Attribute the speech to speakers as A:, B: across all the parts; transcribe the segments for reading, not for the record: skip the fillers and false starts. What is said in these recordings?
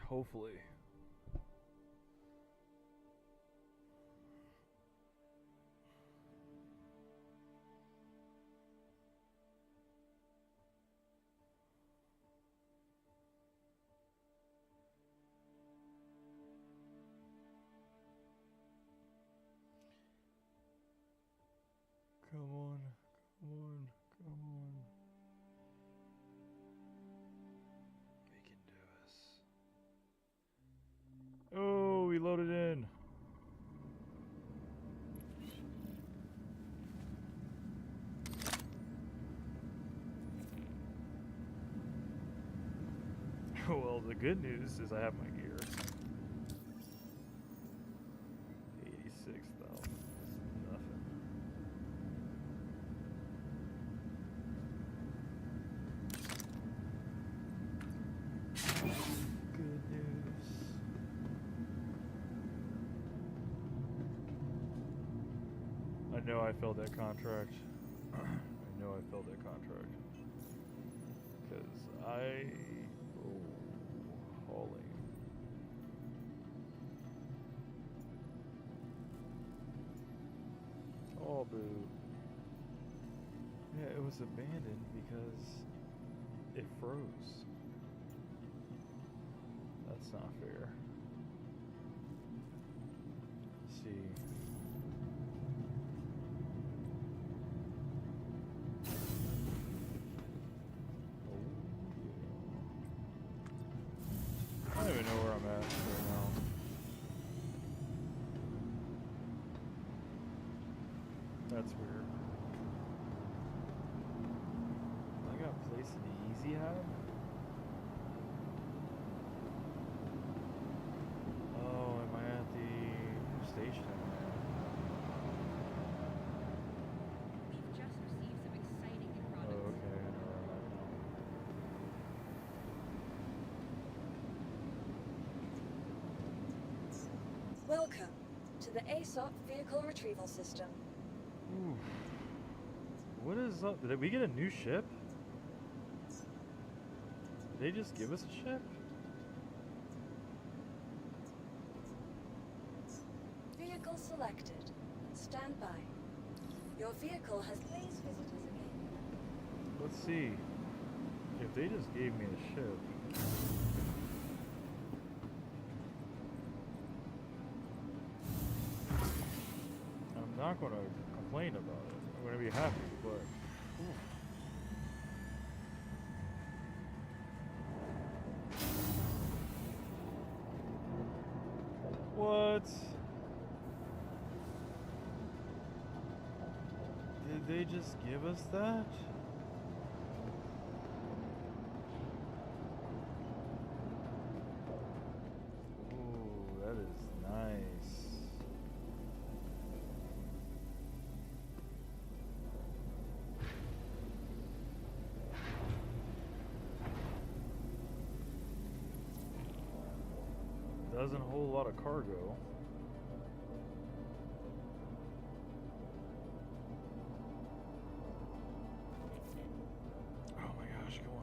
A: hopefully. Come on, come on, come on. We can do this. Oh, we loaded in. Well, the good news is I have my gear. 86,000. That's nothing. Good news. I know I failed that contract. I know I failed that contract. Because hauling. Oh, boo. Yeah, it was abandoned because it froze. That's not fair. Let's see. I don't even know where I'm at right now. That's weird. I got placed in the easy hab? Oh, am I at the station?
B: We've just received some exciting new products.
A: Oh, okay. I know where I'm at now.
C: Welcome to the ASOP Vehicle Retrieval System.
A: Ooh. What is up? Did we get a new ship? Did they just give us a ship?
C: Vehicle selected. Stand by. Your vehicle has... Please visit us again.
A: Let's see. If they just gave me a ship. I'm not going to complain about it. I'm going to be happy, but... Ooh. What? Did they just give us that? Ooh, that is nice. Doesn't hold a lot of cargo. Oh my gosh, come on.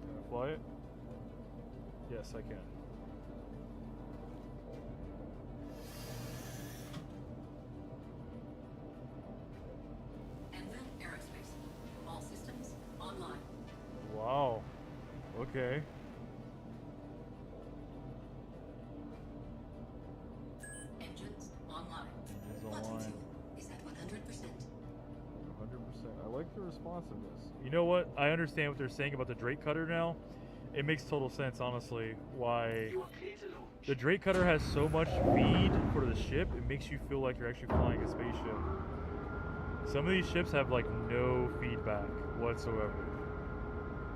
A: Can I fly it? Yes, I can.
D: Envil Aerospace. All systems online.
A: Wow. Okay.
D: Engines online.
A: It's
D: Launching
A: online.
D: fuel is at 100%.
A: 100%. I like the responsiveness. You know what? I understand what they're saying about the Drake Cutter now. It makes total sense, honestly, why the Drake Cutter has so much feed for the ship. It makes you feel like you're actually flying a spaceship. Some of these ships have like no feedback whatsoever.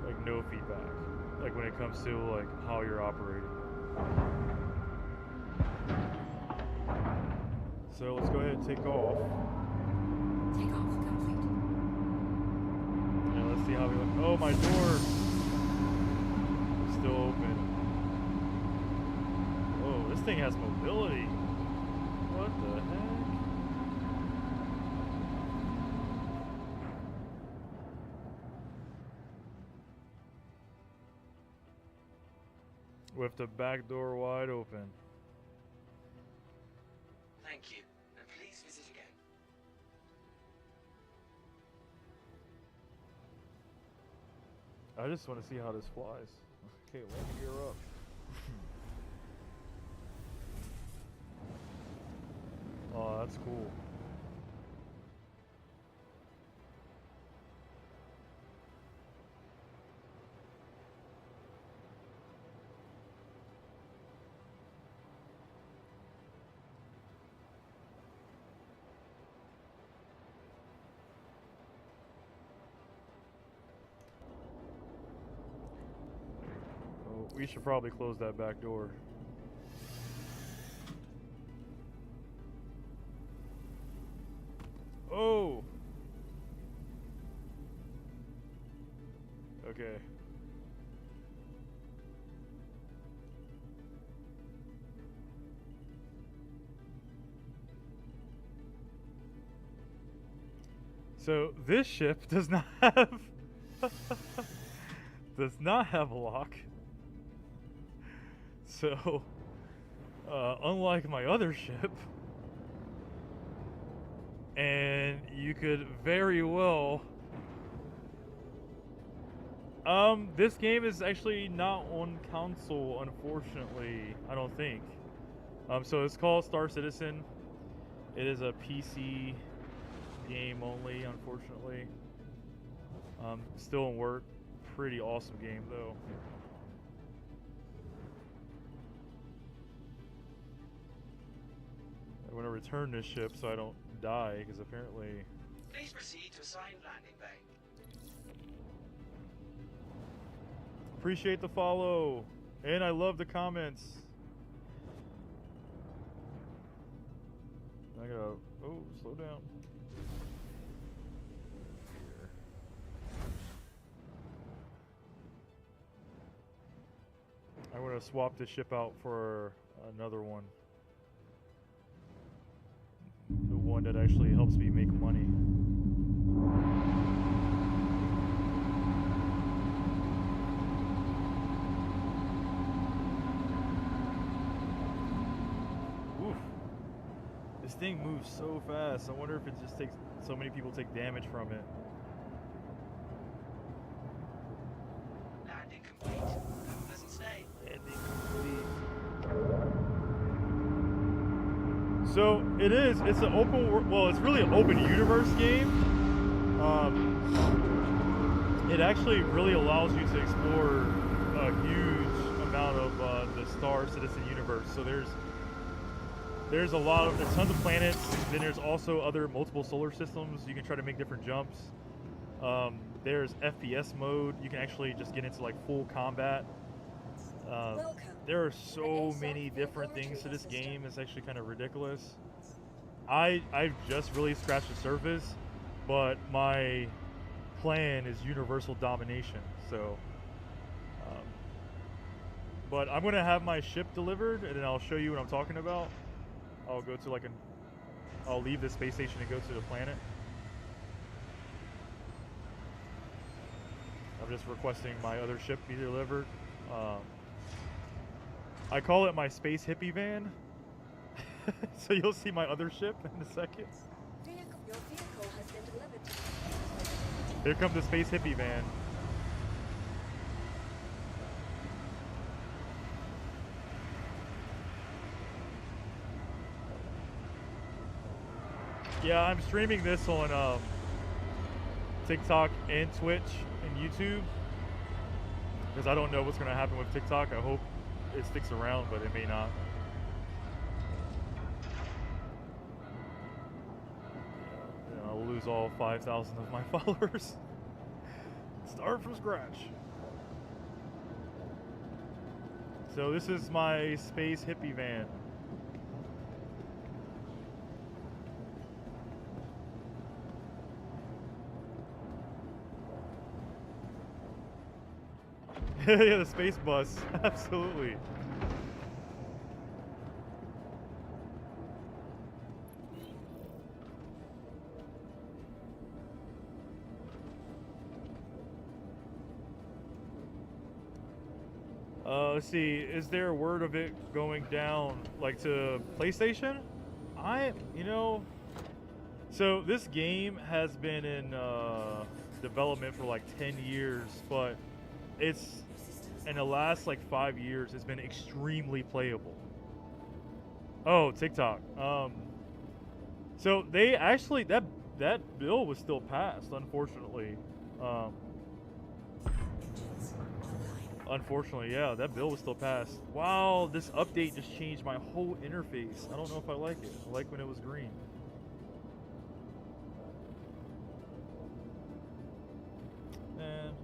A: Like no feedback. Like when it comes to like how you're operating. So let's go ahead and take off.
D: Takeoff complete.
A: And let's see how we look. Oh, my door! It's still open. Oh, this thing has mobility. What the heck? with the back door wide open.
E: Thank you, and please visit again.
A: I just want to see how this flies. Okay, let me gear up. Oh, that's cool. Oh, we should probably close that back door. Oh! Okay. So this ship does not have does not have a lock. So unlike my other ship, and you could very well this game is actually not on console, unfortunately. I don't think. So it's called Star Citizen. It is a PC game only, unfortunately. Still in work. Pretty awesome game though. I want to return this ship so I don't die, because apparently.
E: Please proceed to assigned landing bay.
A: Appreciate the follow, and I love the comments. I gotta, oh, slow down. Here. I want to swap this ship out for another one. The one that actually helps me make money. Oof. This thing moves so fast. I wonder if it just takes so many people take damage from it.
E: Landing complete. Have a pleasant stay.
A: Landing complete. So it is. It's an open. Well, it's really an open universe game. It actually really allows you to explore a huge amount of the Star Citizen universe. So there's a lot of tons of planets. Then there's also other multiple solar systems. You can try to make different jumps. There's FPS mode. You can actually just get into like full combat. There are so many different things to this game. It's actually kind of ridiculous. I've just really scratched the surface, but my plan is universal domination. So, but I'm gonna have my ship delivered, and then I'll show you what I'm talking about. I'll go to like I'll leave the space station and go to the planet. I'm just requesting my other ship be delivered. I call it my space hippie van. So you'll see my other ship in a second.
C: Your vehicle has been delivered to
A: Here comes the space hippie van. Yeah, I'm streaming this on TikTok and Twitch and YouTube, because I don't know what's going to happen with TikTok. I hope it sticks around, but it may not. Yeah, I'll lose all 5,000 of my followers. Start from scratch. So this is my space hippie van. Yeah, the space bus. Absolutely. Let's see. Is there a word of it going down, like to PlayStation? You know, so this game has been in development for like 10 years, but it's in the last like 5 years, it's been extremely playable. Oh, TikTok. So they actually that bill was still passed, unfortunately. Um, Unfortunately, yeah, that bill was still passed. Wow, this update just changed my whole interface. I don't know if I like it. I like when it was green. And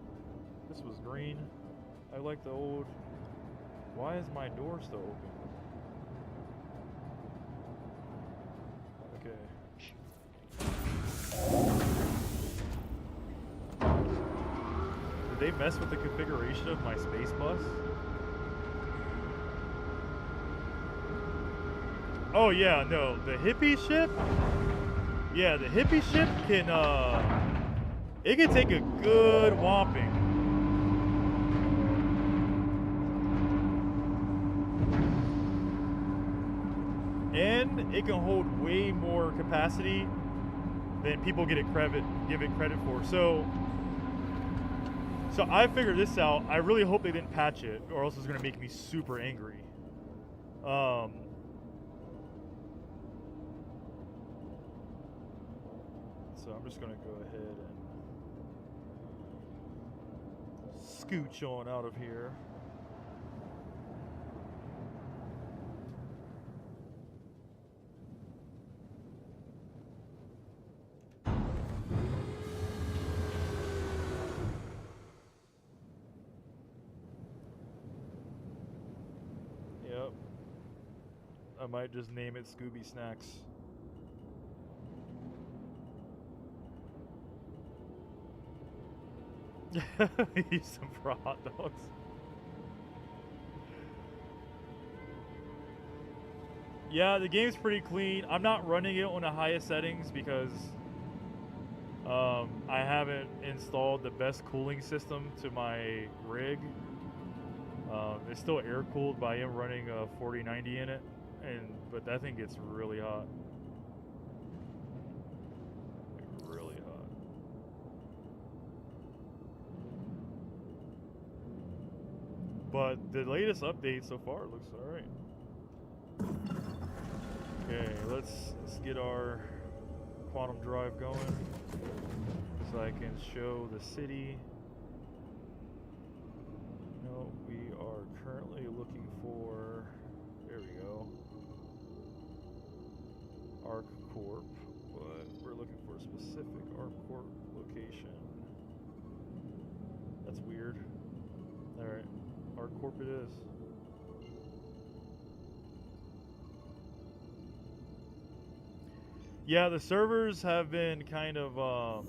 A: this was green. I like the old. Why is my door still open? Okay. Did they mess with the configuration of my space bus? Oh yeah, no, the hippie ship? Yeah, the hippie ship can, it can take a good whopping. And it can hold way more capacity than people give it credit for. So I figured this out. I really hope they didn't patch it, or else it's gonna make me super angry. So I'm just gonna go ahead and scooch on out of here. Yep. I might just name it Scooby Snacks. Use them for hot dogs. Yeah, the game's pretty clean. I'm not running it on the highest settings because I haven't installed the best cooling system to my rig. It's still air cooled, but I am running a 4090 in it, but that thing gets really hot. Like, really hot. But the latest update so far looks alright. Okay, let's get our quantum drive going so I can show the city. No, we are currently looking for, there we go, Arc Corp, but we're looking for a specific Arc Corp location. That's weird. Alright, Arc Corp it is. Yeah, the servers have been kind of,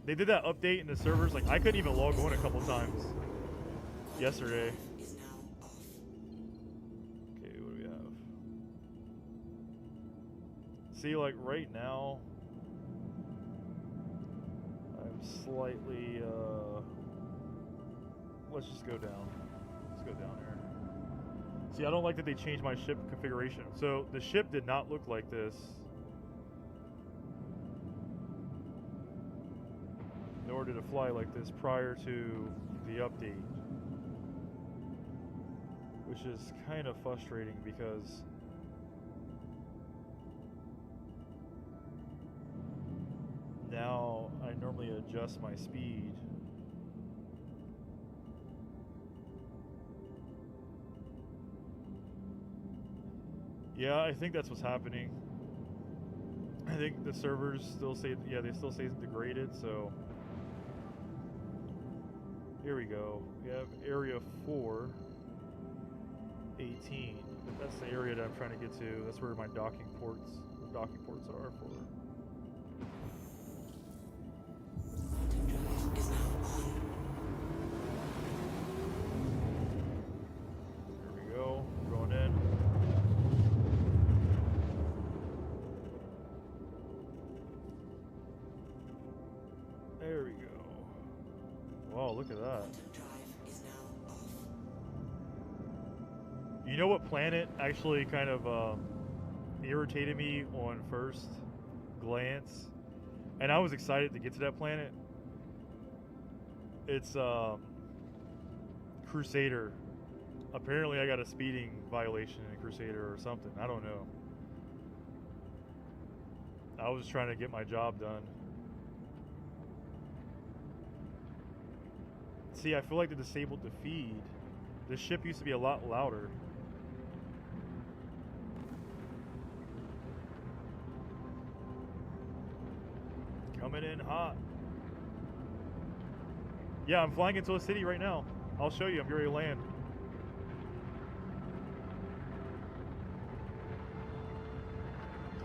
A: they did that update in the servers, like I couldn't even log on a couple times yesterday. Okay, what do we have? See, like right now, I'm slightly, let's just go down. Let's go down here. See, I don't like that they changed my ship configuration. So the ship did not look like this. Nor did it fly like this prior to the update. Which is kind of frustrating because now I normally adjust my speed. Yeah, I think that's what's happening. I think the servers still say, yeah, they still say it's degraded, so. Here we go. We have area 418. That's the area that I'm trying to get to. That's where my docking ports are for. Here we go. We're going in. There we go. Wow, look at that. You know what planet actually kind of irritated me on first glance? And I was excited to get to that planet. It's Crusader. Apparently I got a speeding violation in Crusader or something. I don't know. I was trying to get my job done. See, I feel like they disabled the feed. The ship used to be a lot louder. Coming in hot. Yeah, I'm flying into a city right now. I'll show you. I'm ready to land.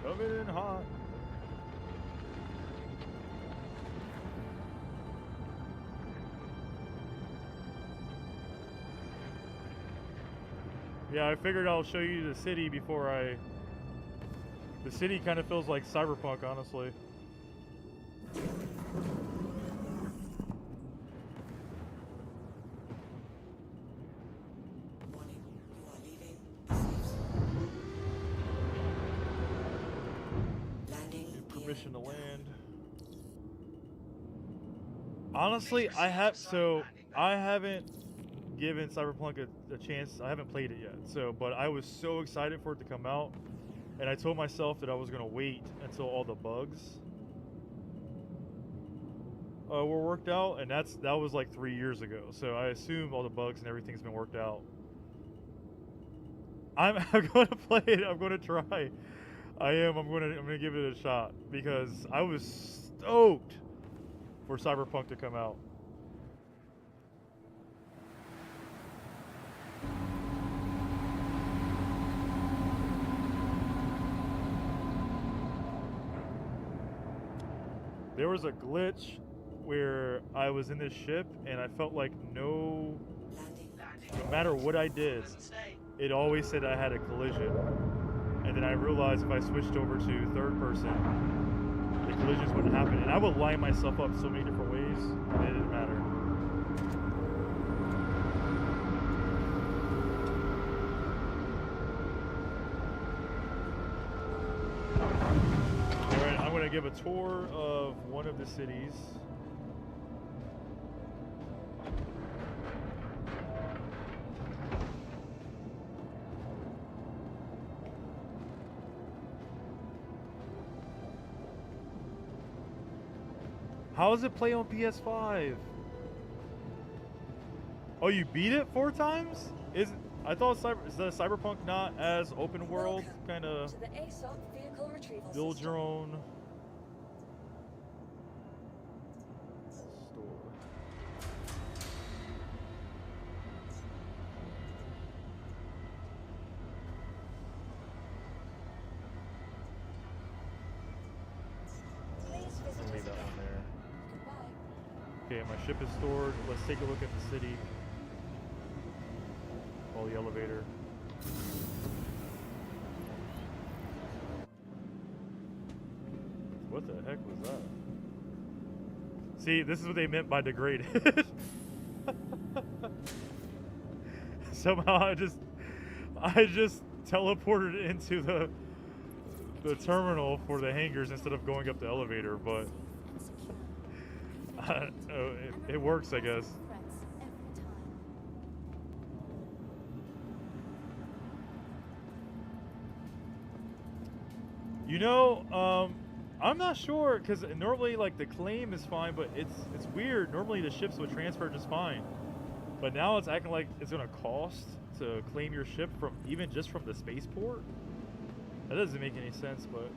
A: Coming in hot. Yeah, I figured I'll show you the city before I... The city kind of feels like Cyberpunk, honestly.
F: Warning, you are leaving the safe zone. Landing
A: Give
F: gear
A: permission to
F: down.
A: land. Honestly, I haven't given Cyberpunk a chance. I haven't played it yet. But I was so excited for it to come out, and I told myself that I was gonna wait until all the bugs were worked out, and that was like 3 years ago. So I assume all the bugs and everything's been worked out. I'm going to play it. I'm going to try. I am. I'm going to give it a shot because I was stoked for Cyberpunk to come out. There was a glitch where I was in this ship and I felt like no matter what I did,
E: Doesn't stay.
A: it always said I had a collision. And then I realized if I switched over to third person, the collisions wouldn't happen. And I would line myself up so many different ways, and it didn't matter. Alright, I'm going to give a tour of one of the cities. How does it play on PS5? Oh, you beat it 4 times? I thought is the Cyberpunk not as open world,
C: Welcome
A: kind of
C: to the ASOP vehicle retrieval
A: build
C: system.
A: your own store.
C: Please visit
A: I'll leave
C: us
A: that
C: again.
A: one there.
C: Goodbye.
A: Okay, my ship is stored. Let's take a look at the city. Oh, the elevator. What the heck was that? See, this is what they meant by degraded. Somehow I just teleported into the terminal for the hangars instead of going up the elevator, but it works, I guess. You know, I'm not sure because normally like the claim is fine, but it's weird. Normally the ships would transfer just fine, but now it's acting like it's gonna cost to claim your ship just from the spaceport. That doesn't make any sense, but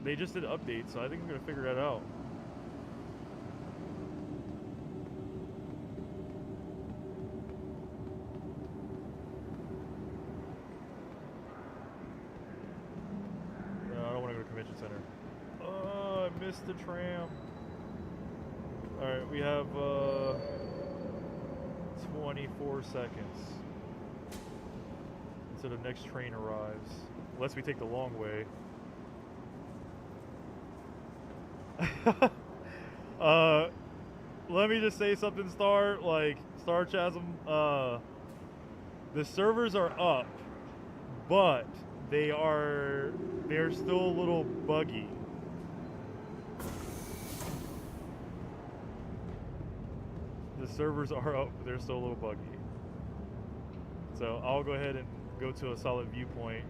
A: they just did an update, so I think we're gonna figure that out. No, I don't want to go to convention center. Oh, I missed the tram. All right, we have 24 seconds until the next train arrives. Unless we take the long way. Let me just say something, Star Chasm. The servers are up, but they're still a little buggy. The servers are up, but they're still a little buggy. So I'll go ahead and go to a solid viewpoint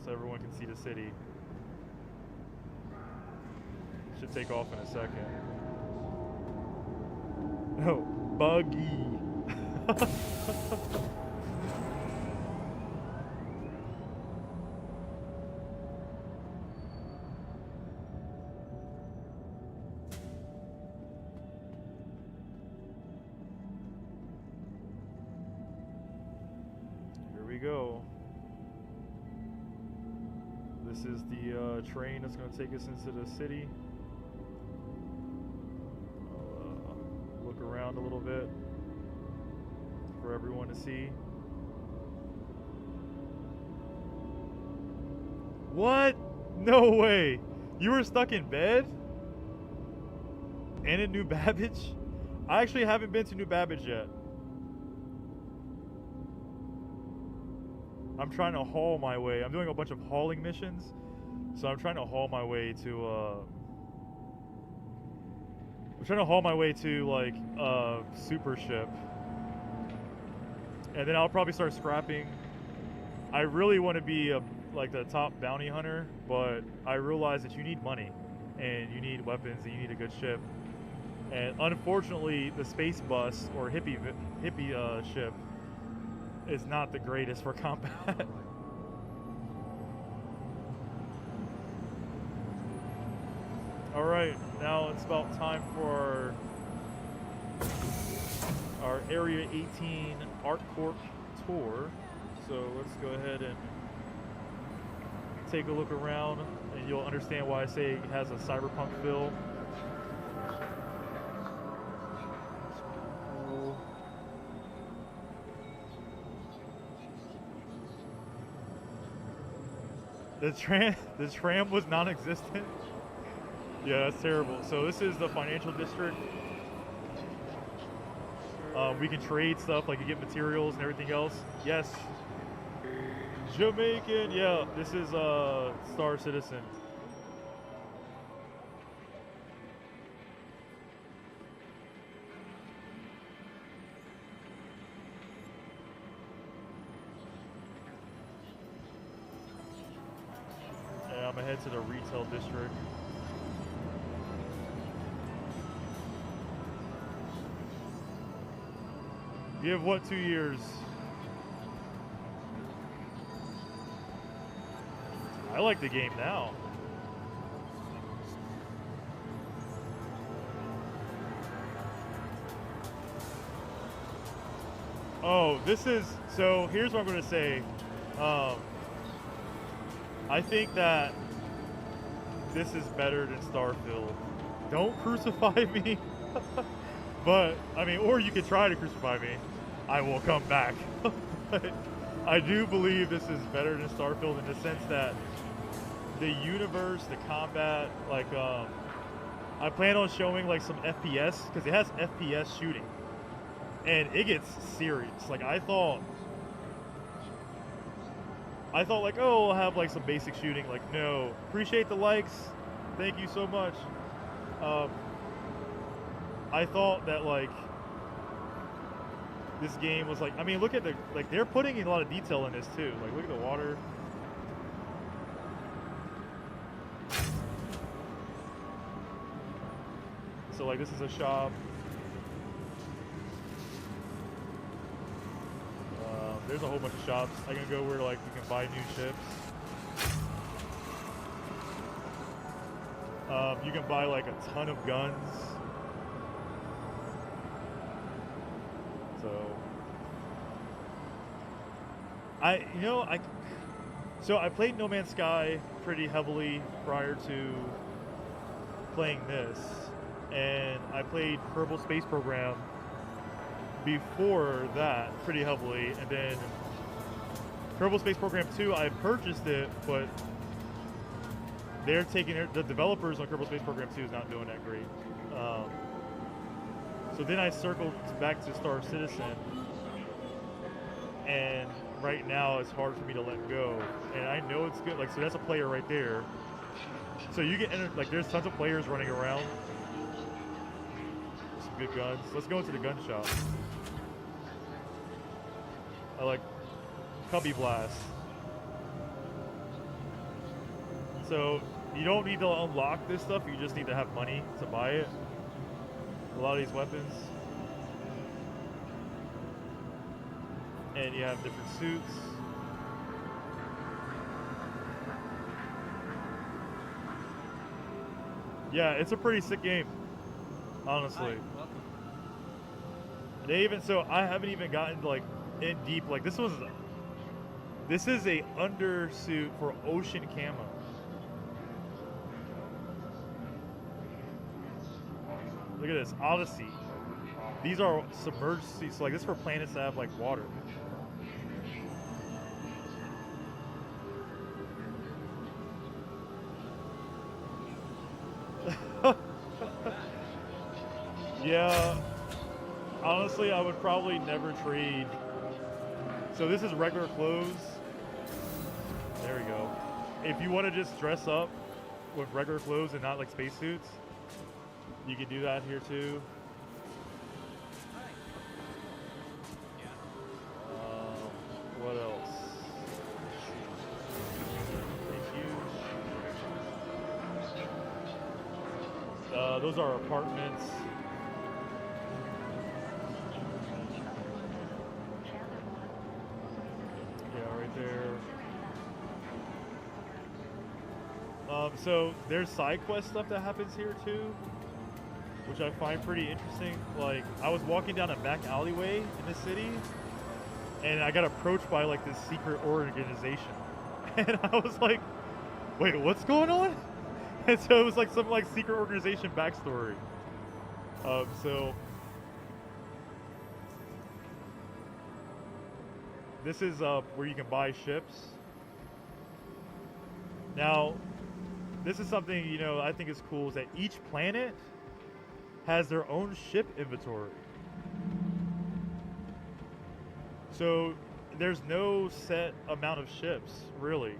A: so everyone can see the city. Should take off in a second. No, buggy. Here we go. This is the train that's going to take us into the city. I'll look around a little bit for everyone to see. What? No way. You were stuck in bed? And in New Babbage? I actually haven't been to New Babbage yet. I'm trying to haul my way. I'm doing a bunch of hauling missions. So I'm trying to haul my way to like a super ship. And then I'll probably start scrapping. I really want to be like the top bounty hunter, but I realize that you need money and you need weapons and you need a good ship. And unfortunately, the space bus or hippie ship is not the greatest for combat. All right, now it's about time for our Area 18 Art Corp tour. So let's go ahead and take a look around, and you'll understand why I say it has a cyberpunk feel. The tram was non-existent. Yeah, that's terrible. So this is the financial district. We can trade stuff, like you get materials and everything else. Yes. Jamaican, yeah. This is Star Citizen. Yeah, I'm gonna head to the retail district. You have what, 2 years? I like the game now. Oh, this is, so here's what I'm going to say. I think that this is better than Starfield. Don't crucify me. But, I mean, or you could try to crucify me. I will come back. But I do believe this is better than Starfield in the sense that the universe, the combat, like, I plan on showing, like, some FPS, because it has FPS shooting. And it gets serious. Like, I thought, like, oh, I'll have, like, some basic shooting. Like, no. Appreciate the likes. Thank you so much. I thought that, like, this game was, like, I mean, look at the, like, they're putting in a lot of detail in this, too. Like, look at the water. So, like, this is a shop. There's a whole bunch of shops. I can go where, like, you can buy new ships. You can buy, like, a ton of guns. So, so I played No Man's Sky pretty heavily prior to playing this, and I played Kerbal Space Program before that pretty heavily, and then Kerbal Space Program 2, I purchased it, but they're taking the developers on Kerbal Space Program 2 is not doing that great. So then I circled back to Star Citizen, and right now it's hard for me to let go, and I know it's good. Like, so that's a player right there. So you get like there's tons of players running around. Some good guns. Let's go into the gun shop. I like Cubby Blast. So you don't need to unlock this stuff. You just need to have money to buy it. A lot of these weapons. And you have different suits. Yeah, it's a pretty sick game, honestly. They even, so I haven't even gotten like in deep, like this is a undersuit for ocean camo. Look at this, Odyssey. These are submerged suits, so like this is for planets that have like water. Yeah, honestly, I would probably never trade. So this is regular clothes. There we go. If you want to just dress up with regular clothes and not like spacesuits, you can do that here too. What else? Thank you. Those are apartments. Yeah, right there. So there's side quest stuff that happens here too, which I find pretty interesting. Like, I was walking down a back alleyway in the city, and I got approached by like this secret organization, and I was like, "Wait, what's going on?" And so it was like some like secret organization backstory. So this is where you can buy ships. Now, this is something, you know, I think is cool, is that each planet has their own ship inventory. So there's no set amount of ships, really.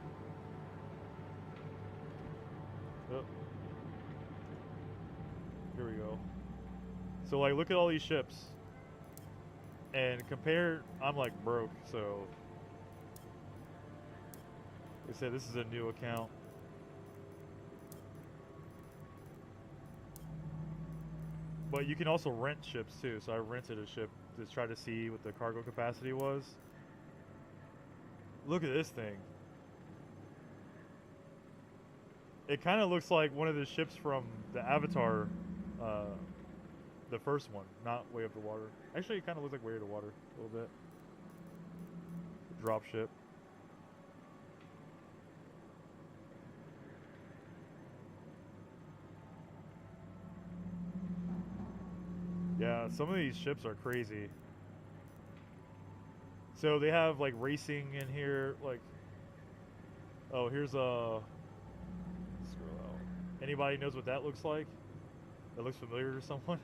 A: Oh. Here we go. So like, look at all these ships. And compare, I'm like broke, so. They said this is a new account. But you can also rent ships too. So I rented a ship to try to see what the cargo capacity was. Look at this thing. It kind of looks like one of the ships from the Avatar, the first one, not Way of the Water. Actually, it kind of looks like Way of the Water a little bit. Drop ship. Yeah, some of these ships are crazy. So they have like racing in here, like, oh, here's a, scroll out. Anybody knows what that looks like? That looks familiar to someone?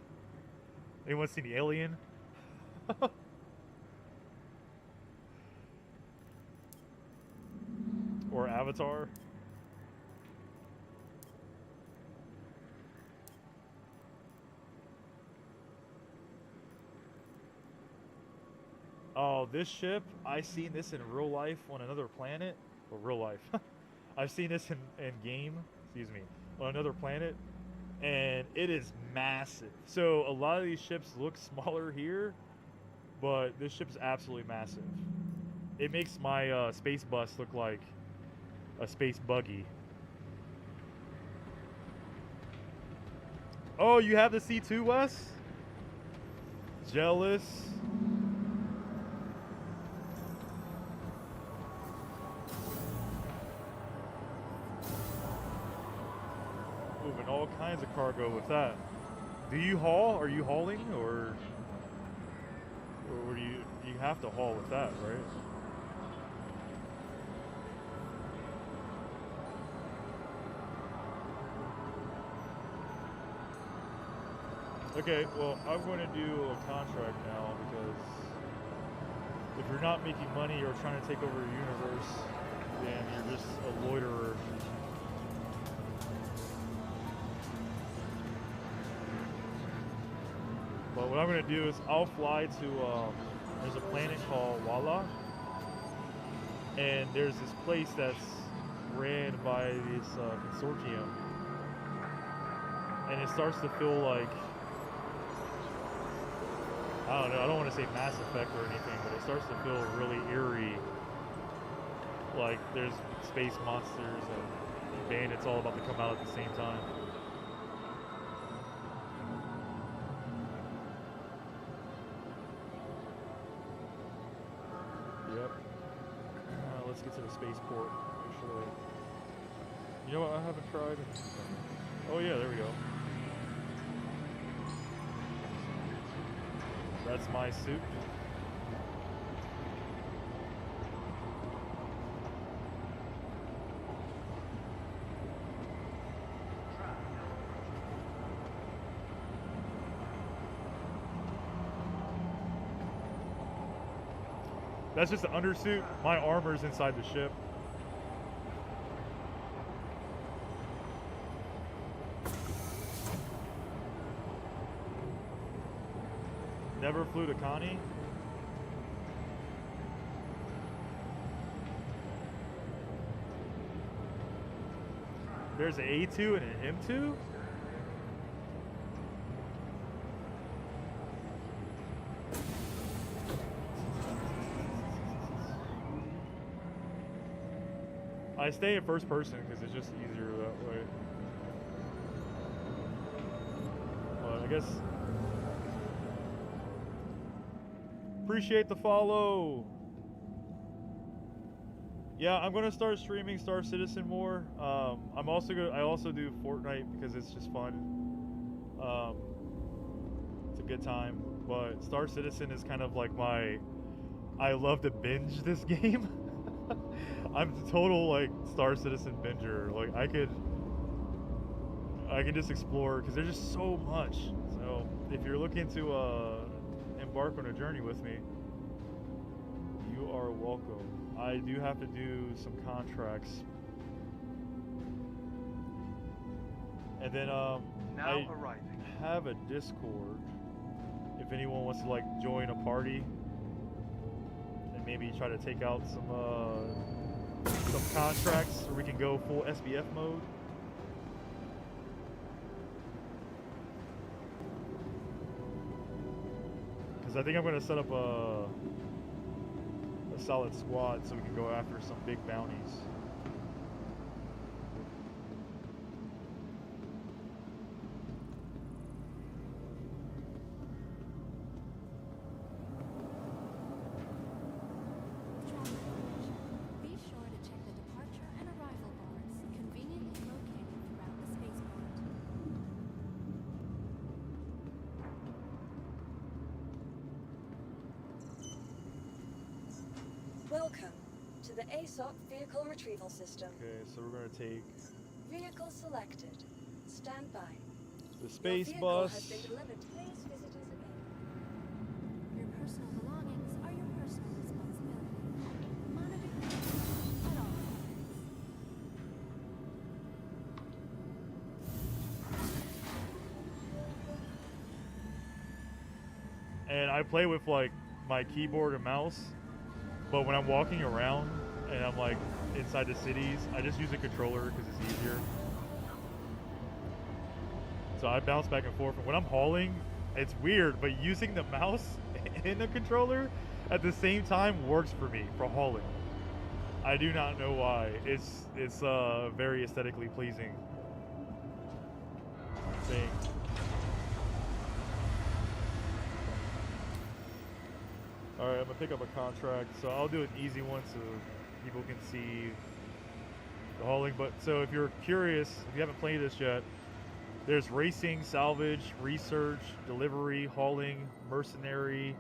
A: Anyone seen the Alien? Or Avatar? Oh, this ship, I seen this in real life on another planet. Or real life. I've seen this in game, excuse me, on another planet. And it is massive. So a lot of these ships look smaller here, but this ship is absolutely massive. It makes my space bus look like a space buggy. Oh, you have the C2, Wes? Jealous. Moving all kinds of cargo with that. Do you haul? Are you hauling, or do you have to haul with that, right? Okay, well, I'm going to do a contract now because If you're not making money or trying to take over the universe, then you're just a loiterer. But what I'm gonna do is I'll fly to there's a planet called Wala, and there's this place that's ran by this consortium, and it starts to feel like, I don't know, I don't want to say Mass Effect or anything, but it starts to feel really eerie. Like there's space monsters and bandits all about to come out at the same time. Yep. Let's get to the spaceport, actually. You know what I haven't tried? Oh yeah, there we go. That's my suit. That's just the undersuit. My armor's inside the ship. Never flew to Connie. There's an A2 and an M2? I stay in first person because it's just easier that way. But I guess... Appreciate the follow! Yeah, I'm gonna start streaming Star Citizen more. I also do Fortnite because it's just fun. It's a good time. But Star Citizen is kind of like I love to binge this game. I'm a total like Star Citizen binger. Like I could just explore because there's just so much. So if you're looking to embark on a journey with me, you are welcome. I do have to do some contracts, and then I have a Discord. If anyone wants to like join a party and maybe try to take out some contracts, or we can go full SBF mode. Because I think I'm going to set up a solid squad so we can go after some big bounties.
B: Be sure to check the departure and arrival boards, conveniently located throughout the spaceport.
C: Welcome to the ASOC Vehicle Retrieval System.
A: Okay, so we're going to take
C: Vehicle selected. Stand by.
A: the
C: Your
A: space
C: vehicle has
A: bus.
C: been delivered. Please visit us again.
B: Your personal belongings are your personal responsibility. Monitor your movements at all times.
A: And I play with like my keyboard and mouse, but when I'm walking around and I'm like inside the cities, I just use a controller because it's easier. So I bounce back and forth. And when I'm hauling, it's weird, but using the mouse and the controller at the same time works for me for hauling. I do not know why. It's very aesthetically pleasing thing. Alright, I'm gonna pick up a contract, so I'll do an easy one so people can see the hauling. But so if you're curious, if you haven't played this yet, there's racing, salvage, research, delivery, hauling, mercenary.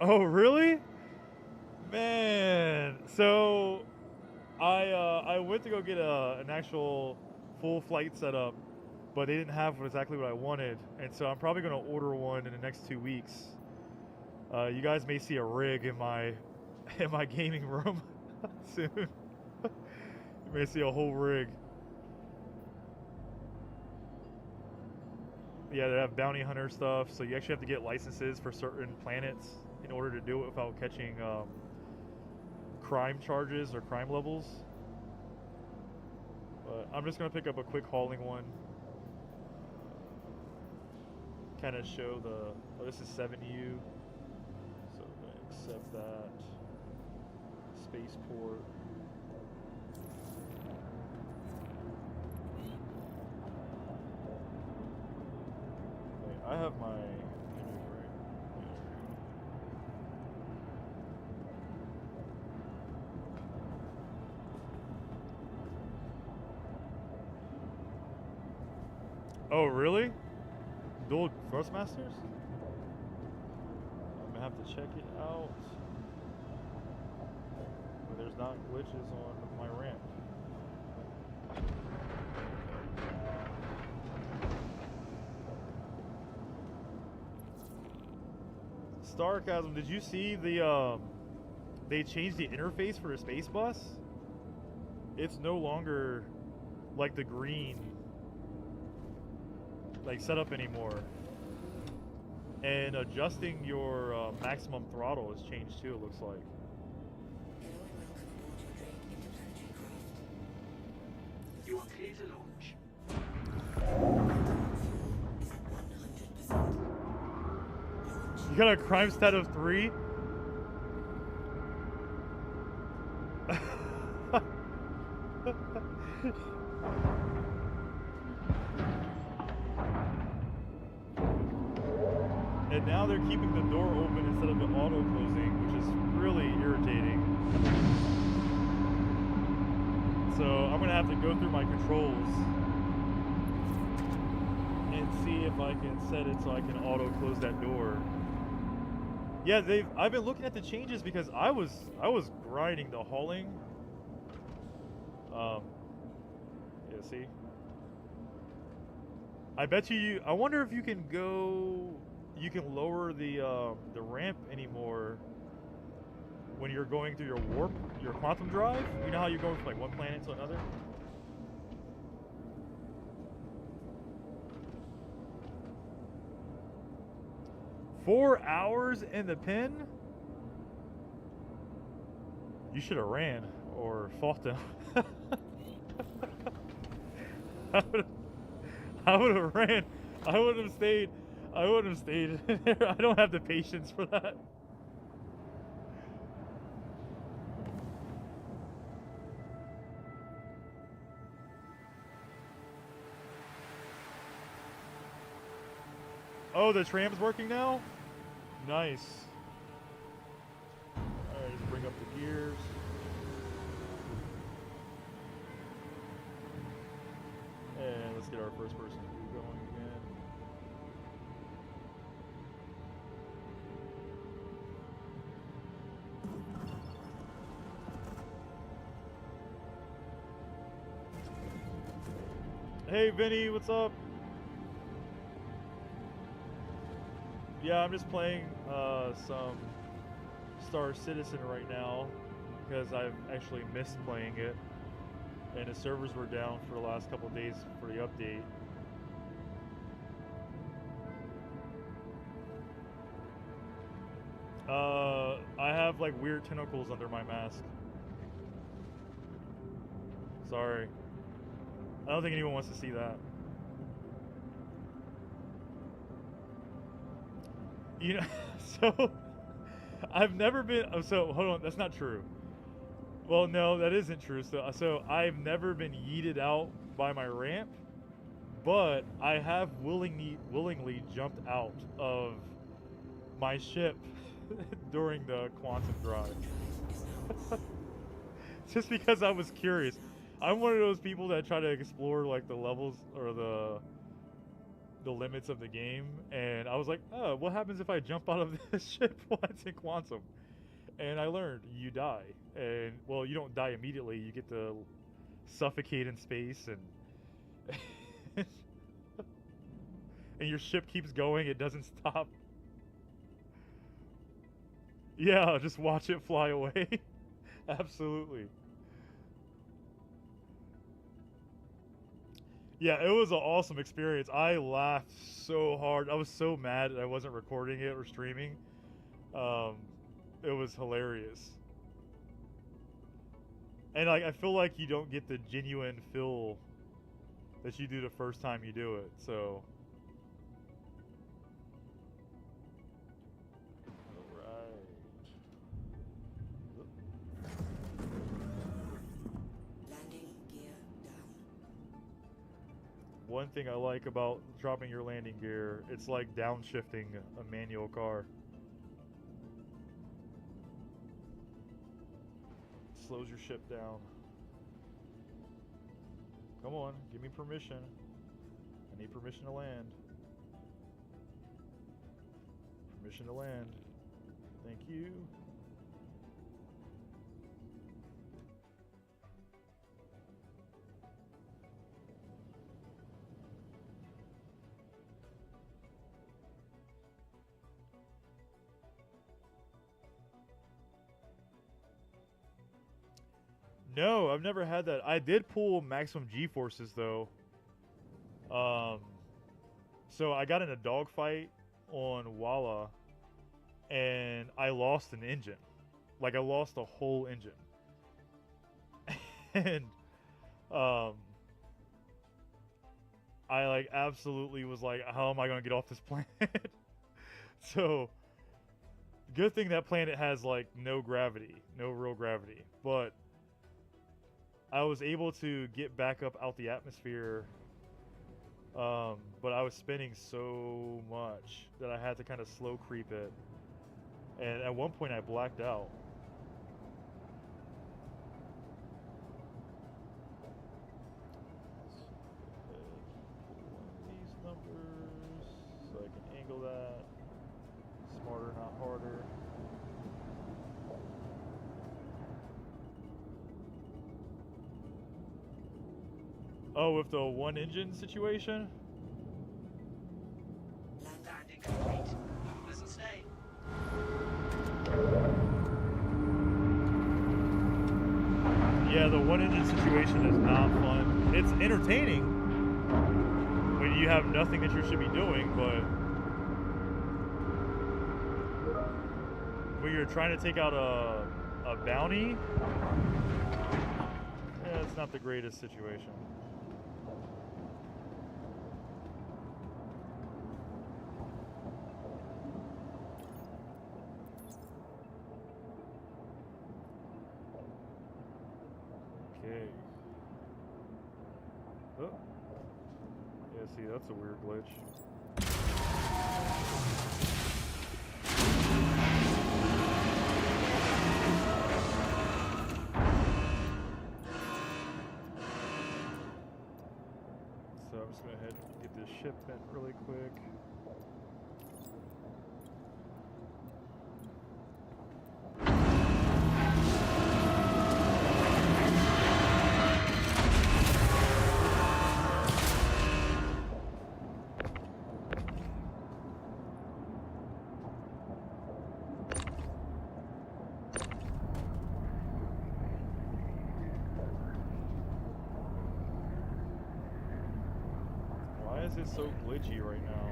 A: Oh, really? Man, so I went to go get an actual full flight setup but they didn't have exactly what I wanted, and so I'm probably gonna order one in the next 2 weeks. You guys may see a rig in my in my gaming room soon. You may see a whole rig. Yeah, they have bounty hunter stuff, so you actually have to get licenses for certain planets in order to do it without catching crime charges or crime levels. But I'm just gonna pick up a quick hauling one. Kind of show the. Oh, this is 7U. So I'm gonna accept that. Spaceport. Wait, I have my image right here. Oh, really? Dual Thrustmasters? I'm gonna have to check it out. But there's not glitches on my ramp. Starchasm, did you see the they changed the interface for the space bus? It's no longer like the green like setup anymore, and adjusting your maximum throttle has changed too. It looks like.
F: Hello and welcome aboard your Drake interplanetary craft.
E: You are clear to launch.
F: Fuel is at 100%. Launch.
A: You got a crime stat of 3. And now they're keeping the door open instead of it auto closing, which is really irritating. So I'm gonna have to go through my controls and see if I can set it so I can auto close that door. Yeah, I've been looking at the changes because I was grinding the hauling. Yeah, see. I bet I wonder if you can lower the ramp anymore when you're going through your quantum drive. You know how you're going from like one planet to another? Four hours in the pen? You should have ran or fought them. I would have ran. I wouldn't have stayed. I wouldn't have stayed there. I don't have the patience for that. Oh, the tram's working now? Nice. Alright, let's bring up the gears. And let's get our first person view going again. Hey Vinny, what's up? Yeah, I'm just playing some Star Citizen right now because I've actually missed playing it, and the servers were down for the last couple of days for the update. I have like weird tentacles under my mask. Sorry. I don't think anyone wants to see that. You know, so I've never been. Oh, so hold on, that's not true. Well, no, that isn't true. So I've never been yeeted out by my ramp, but I have willingly jumped out of my ship during the quantum drive. Just because I was curious. I'm one of those people that try to explore like the levels or the limits of the game, and I was like, oh, what happens if I jump out of this ship while it's in quantum? And I learned you die, and well, you don't die immediately. You get to suffocate in space, and and your ship keeps going, it doesn't stop. Yeah, just watch it fly away. Absolutely. Yeah, it was an awesome experience. I laughed so hard. I was so mad that I wasn't recording it or streaming. It was hilarious. And like, I feel like you don't get the genuine feel that you do the first time you do it, so. Alright.
F: Landing gear down.
A: One thing I like about dropping your landing gear, it's like downshifting a manual car. Slows your ship down. Come on, give me permission. I need permission to land. Permission to land. Thank you. No, I've never had that. I did pull maximum G-forces though. So I got in a dogfight on Walla, and I lost an engine. Like I lost a whole engine. And I like absolutely was like, how am I gonna get off this planet? So good thing that planet has like no gravity, no real gravity. But I was able to get back up out the atmosphere, but I was spinning so much that I had to kind of slow creep it. And at one point I blacked out. These numbers, so I can angle that. Smarter, not harder. Oh, with the one engine situation?
E: Landing complete. Pleasant stay.
A: Yeah, the one engine situation is not fun. It's entertaining when you have nothing that you should be doing, but when you're trying to take out a bounty, yeah, it's not the greatest situation. Okay. Oh. Yeah, see, that's a weird glitch. So I'm just going to head and get this ship bent really quick. Why is it so glitchy right now?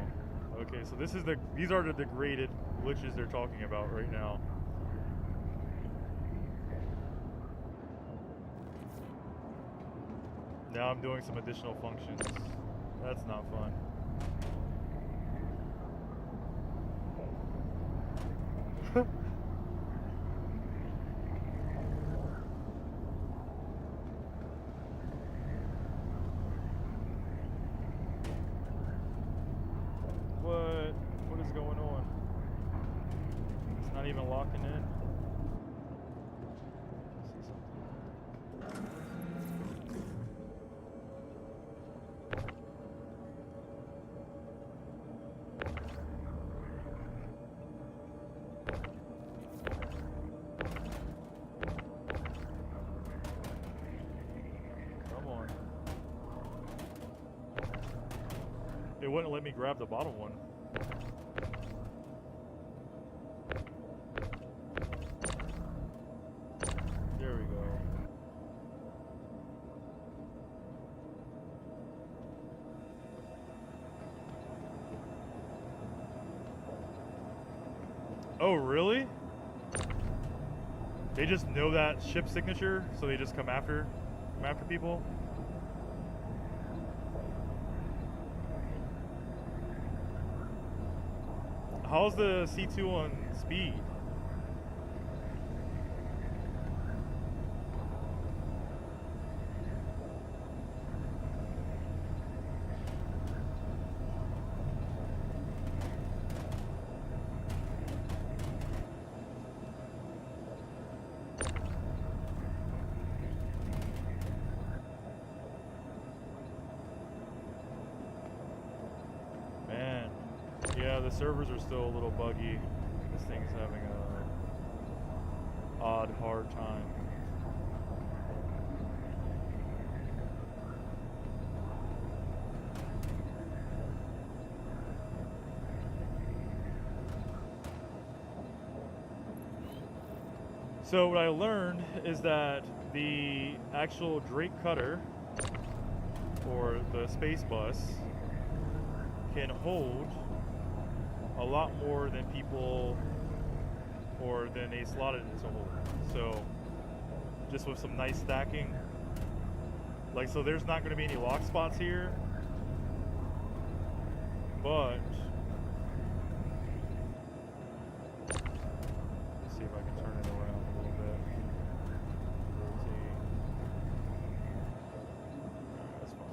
A: Okay, so these are the degraded glitches they're talking about right now. Now I'm doing some additional functions. That's not fun. What is going on? It's not even locking in. See something. Come on. It wouldn't let me grab the bottom one. There we go. Oh, really? They just know that ship signature, so they just come after people? How's the C2 on speed? Man, yeah, the servers are still a little buggy. This thing's having a odd, hard time. So what I learned is that the actual Drake cutter, or the space bus, can hold a lot more than people, or than they slotted it to hold. So just with some nice stacking, like, so there's not going to be any lock spots here, but let's see if I can turn it around a little bit. Rotate. That's fine.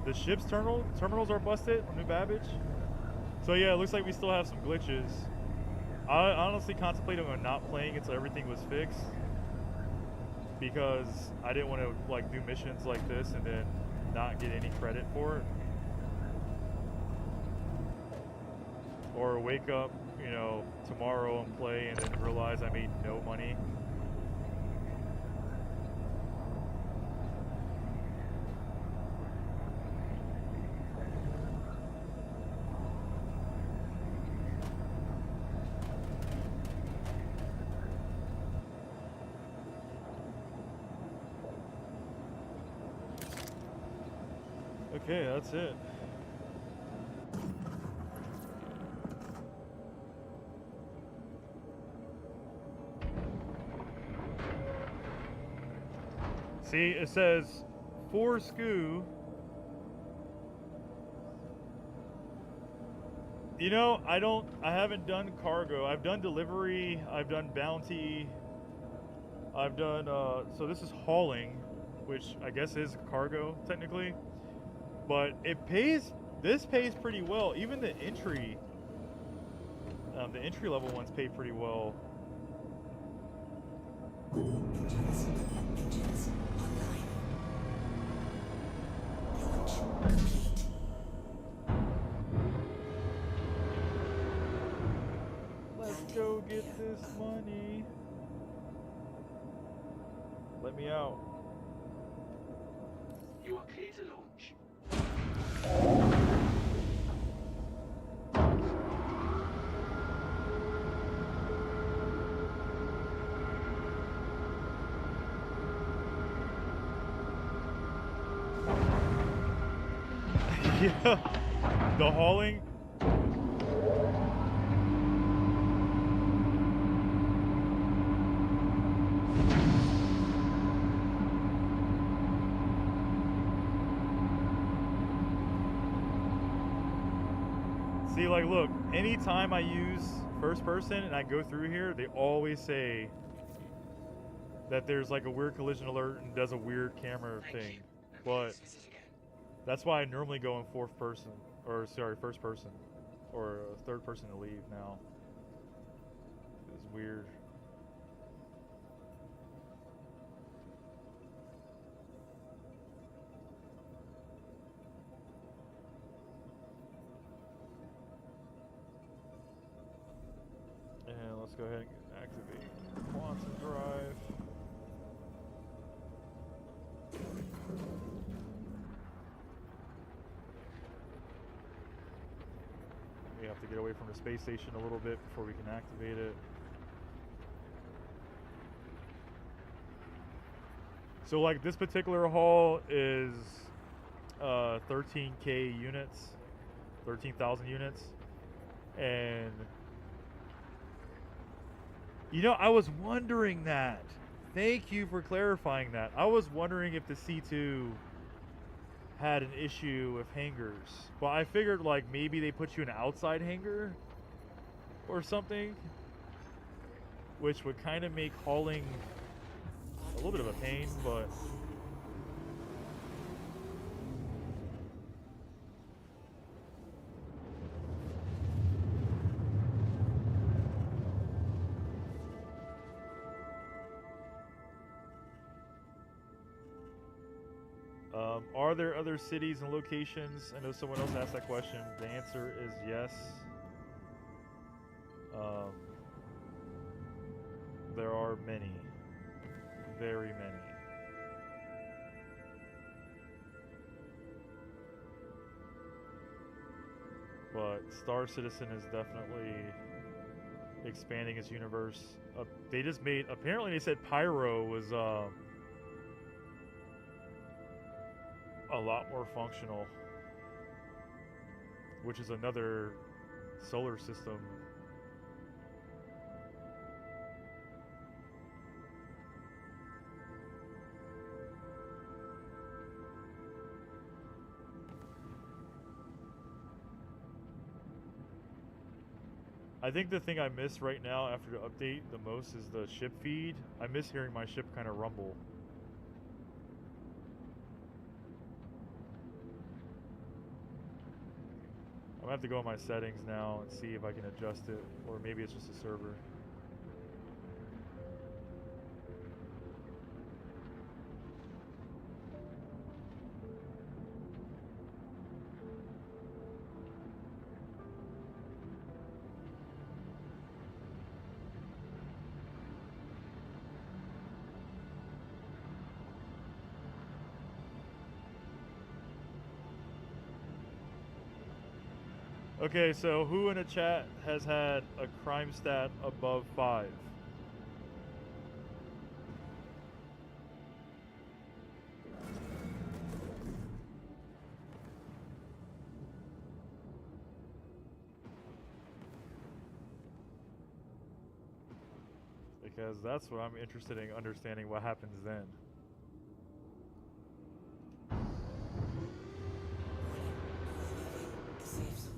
A: The ship's terminals are busted on New Babbage. So yeah, it looks like we still have some glitches. I honestly contemplated on not playing until everything was fixed, because I didn't want to like do missions like this and then not get any credit for it, or wake up, you know, tomorrow and play and then realize I made no money. Okay, that's it. See, it says for SCU. You know, I haven't done cargo. I've done delivery, I've done bounty, I've done, so this is hauling, which I guess is cargo technically. But it pays, this pays pretty well. Even the entry level ones pay pretty well.
F: Engines online. Launch complete.
A: Let's go get this money. Let me out.
E: You are clear to launch.
A: Yeah, the hauling. See, like, look, anytime I use first person and I go through here, they always say that there's like a weird collision alert and does a weird camera
E: Thank
A: thing.
E: you. And
A: But
E: please visit again.
A: that's why I normally go in fourth person, or sorry, first person, or third person to leave now. It's weird. And let's go ahead and activate quantum. have to get away from the space station a little bit before we can activate it. So like this particular haul is 13k units, 13,000 units. And you know, I was wondering that. Thank you for clarifying that. I was wondering if the C2 had an issue with hangars. But I figured like maybe they put you in an outside hangar or something, which would kind of make hauling a little bit of a pain, but are there other cities and locations? I know someone else asked that question. The answer is yes. There are many. Very many. But Star Citizen is definitely expanding its universe. They just made, apparently they said Pyro was a lot more functional, which is another solar system. I think the thing I miss right now after the update the most is the ship feed. I miss hearing my ship kind of rumble. I'm gonna have to go in my settings now and see if I can adjust it, or maybe it's just a server. Okay, so who in the chat has had a crime stat above 5? Because that's what I'm interested in understanding what happens then.
F: The safe zone.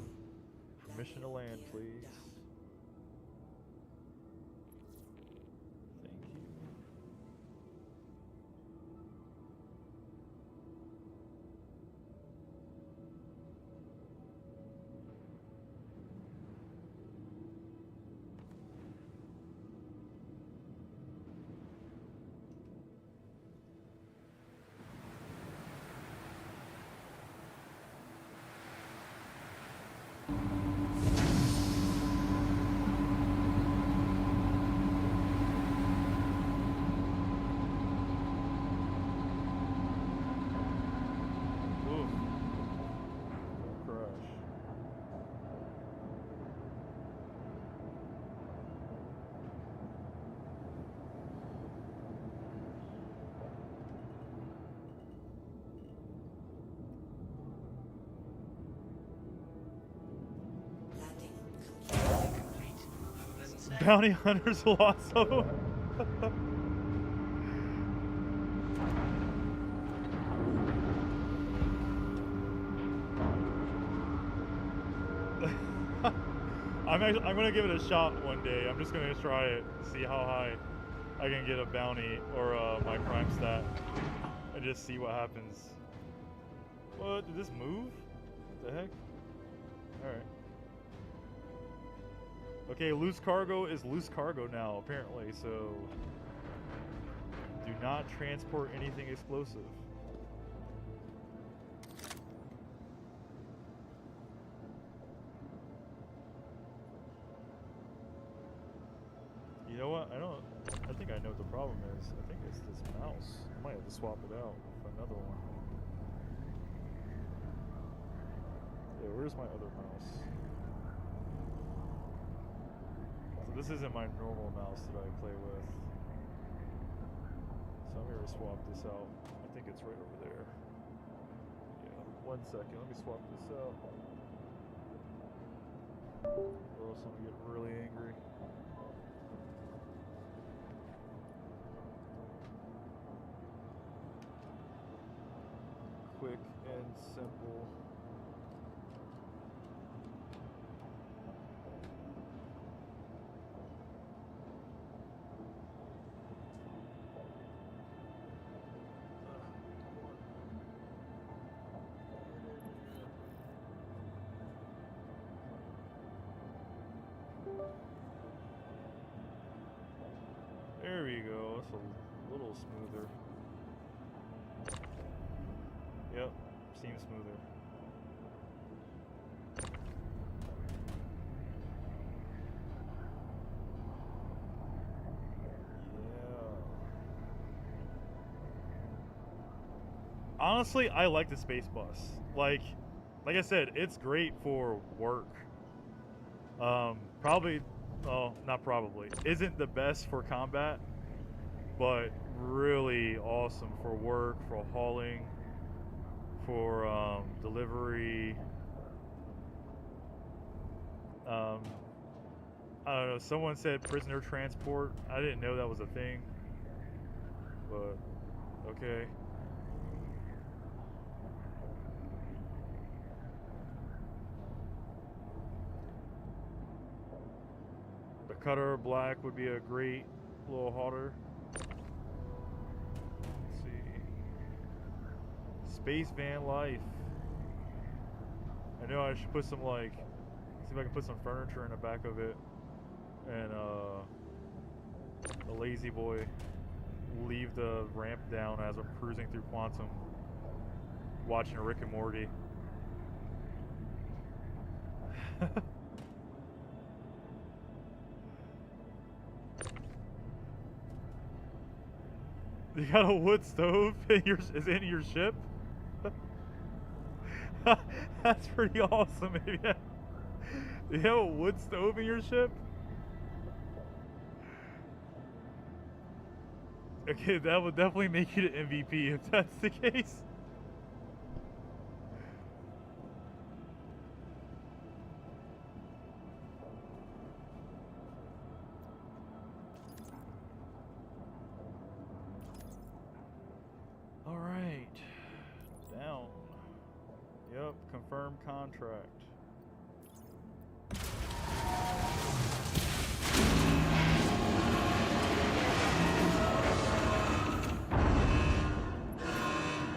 A: Permission to land, please. Thank you. Oof. Don't crash.
F: Landing complete.
E: Complete. Pleasant stay.
A: Bounty hunters will also. I'm gonna give it a shot one day. I'm just gonna try it, see how high I can get a bounty or my crime stat, and just see what happens. What? Did this move? What the heck? All right. Okay, loose cargo is loose cargo now, apparently. So do not transport anything explosive. You know what? I think I know what the problem is. I think it's this mouse. I might have to swap it out for another one. Yeah, where's my other mouse? So this isn't my normal mouse that I play with. So I'm gonna swap this out. I think it's right over there. Yeah, 1 second. Let me swap this out. Or else I'm gonna get really angry. Quick and simple. There we go. That's a little smoother. Yep, seems smoother. Yeah. Honestly, I like the space bus. Like I said, it's great for work. Probably, well, not probably, isn't the best for combat, but really awesome for work, for hauling, for delivery. I don't know, someone said prisoner transport. I didn't know that was a thing, but okay. The Cutter Black would be a great little hauler. Let's see. Space van life. I know I should put some, like, see if I can put some furniture in the back of it. And the lazy boy leave the ramp down as I'm cruising through Quantum, watching Rick and Morty. You got a wood stove in your, is in your ship? That's pretty awesome. Maybe. You have a wood stove in your ship? Okay, that would definitely make you the MVP if that's the case. All right, down. Yep, confirm contract.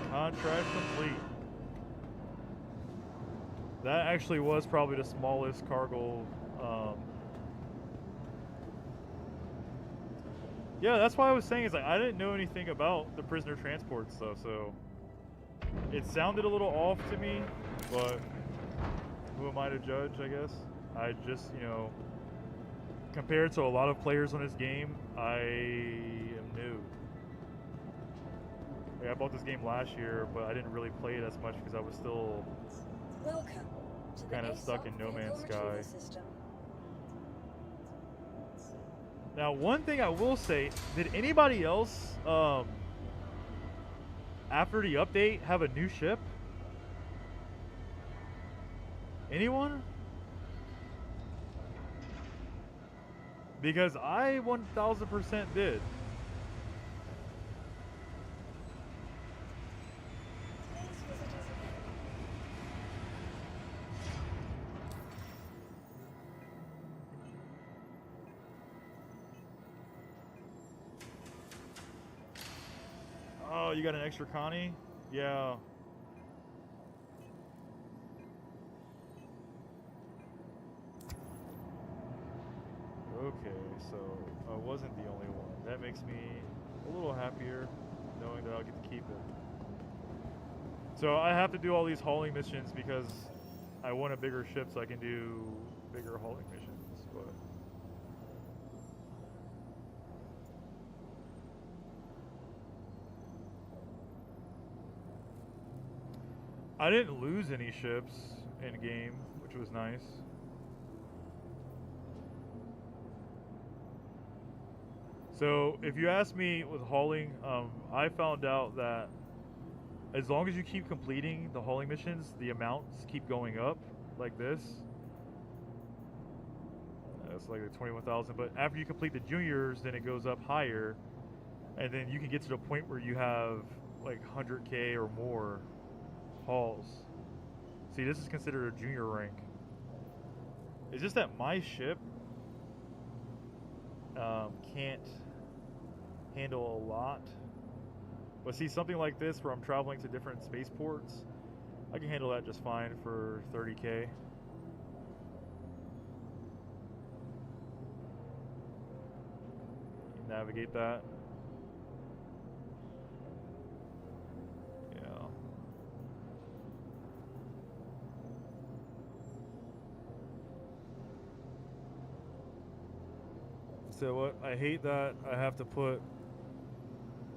A: Contract complete. That actually was probably the smallest cargo. Yeah, that's why I was saying is like I didn't know anything about the prisoner transport stuff, so it sounded a little off to me, but who am I to judge, I guess? I just, you know, compared to a lot of players on this game, I am new. Like, I bought this game last year, but I didn't really play it as much because I was still
C: Welcome to the
A: kind of stuck in
C: ASOP
A: No Man's
C: vehicle retrieval
A: Sky.
C: system.
A: Now, one thing I will say, did anybody else, after the update, have a new ship? Anyone? Because I 1000% did.
C: Please visit us again.
A: Oh, you got an extra Connie? Yeah. Okay, so I wasn't the only one. That makes me a little happier knowing that I'll get to keep it. So I have to do all these hauling missions because I want a bigger ship so I can do bigger hauling missions, but I didn't lose any ships in game, which was nice. So if you ask me with hauling, I found out that as long as you keep completing the hauling missions, the amounts keep going up like this. That's like 21,000. But after you complete the juniors, then it goes up higher, and then you can get to the point where you have like 100K or more hauls. See, this is considered a junior rank. It's just that my ship can't handle a lot. But see, something like this where I'm traveling to different spaceports, I can handle that just fine for 30K. Navigate that. Yeah. So what? I hate that I have to put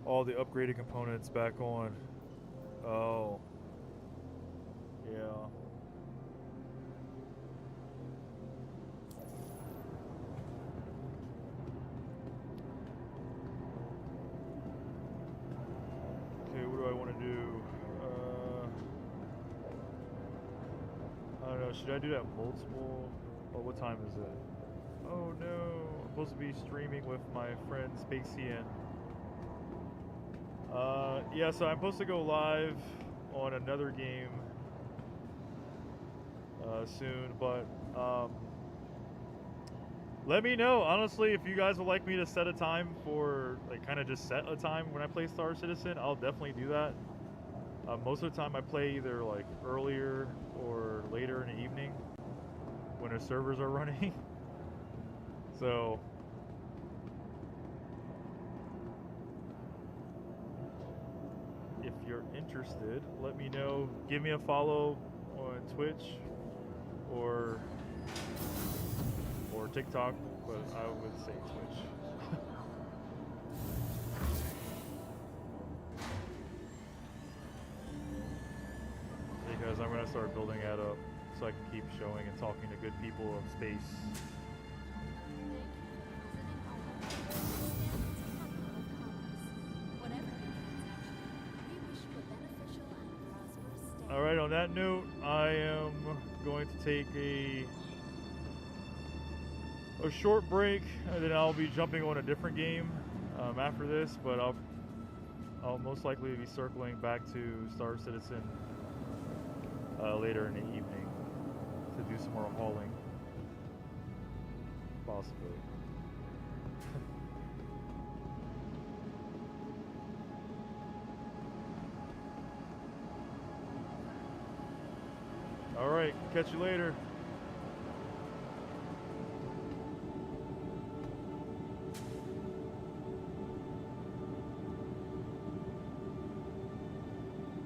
A: all the upgraded components back on. Oh. Yeah. Okay, what do I want to do? I don't know. Should I do that multiple? Oh, what time is it? Oh no. I'm supposed to be streaming with my friend Spacian. Yeah, so I'm supposed to go live on another game soon, but let me know, honestly, if you guys would like me to set a time for, like, kind of just set a time when I play Star Citizen. I'll definitely do that. Most of the time I play either, like, earlier or later in the evening when the servers are running. So if you're interested, let me know. Give me a follow on Twitch or TikTok, but I would say Twitch. Because I'm gonna start building that up so I can keep showing and talking to good people of space. Alright, on that note, I am going to take a short break, and then I'll be jumping on a different game after this, but I'll most likely be circling back to Star Citizen later in the evening to do some more hauling. Possibly. Alright, catch you later.